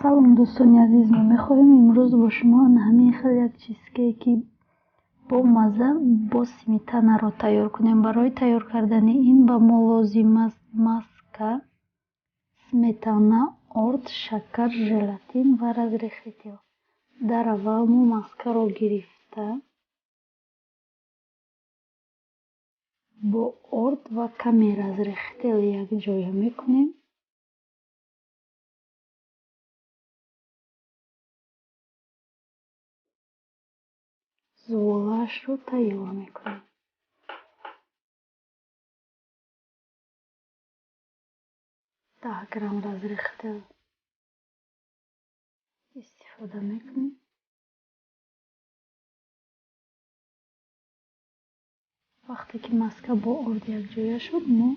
Салом дӯстони азиз, мо мехоҳем имрӯз бо шумо ҳамин хел як чизкейки бо мазза бо сметанаро тайёр кунем. Барои тайёр кардани ин ба мо лозим аст маска, сметана, орд, шакар, желатин ва разрехи тел. Дар аввал мо маскаро гирифта бо орд ва каме разрехи тел якҷоя мекунем. зуволаашро тайёр мекунем. 10 грамм разрехи тел истифода мекунем. вақте ки маска бо орд якҷоя шуд, мо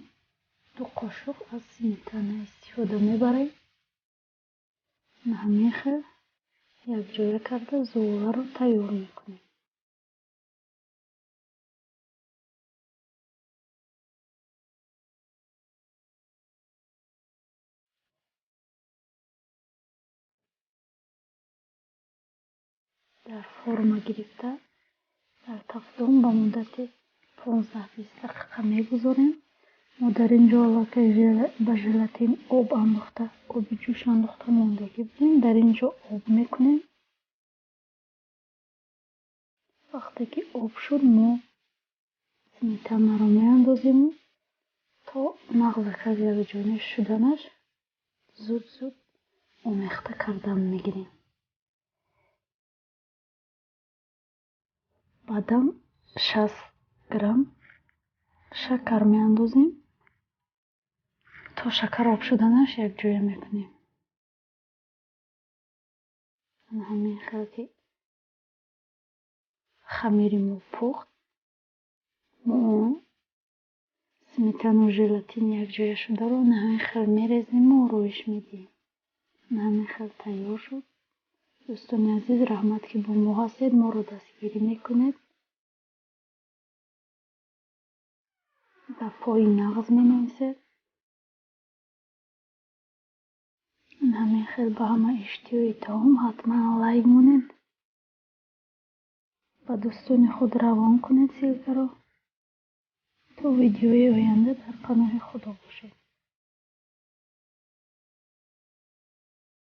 2 қошуқ аз сметана истифода мебарем. ҳамин хел якҷоя карда зуволаро тайёр мекунем. дар форма гирифта дар тафтон ба муддати 15-20 дақиқа мегузорем. мо дар ин ҷо аллакай ба желатин об андохта, оби ҷӯш андохта мондагӣ будем. дар ин ҷо об мекунем. вақте ки об шуд, мо сметанаро меандозем то нағзак аз якҷониб шуданаш зуд омехта кардан мегирем. баъдан 60 грамм шакар меандозем. то шакар об шуданаш якҷоя мекунем. ҳамин хел ки хамири мо пухт, мо сметану желатин якҷоя шударо ҳамин хел мерезему рӯйш медиҳем. ҳамин хел тайёр шуд. дӯстони азиз, раҳмат ки бо мо ҳастед, моро дастгирӣ мекунед, ба пои нағз менависед. ҳамин хел ба ҳама иштиёи таом ҳатман лайк монед. ба дӯстони худ равон кунед ссилкаро. то видеои оянда дар паноҳи худо бошед.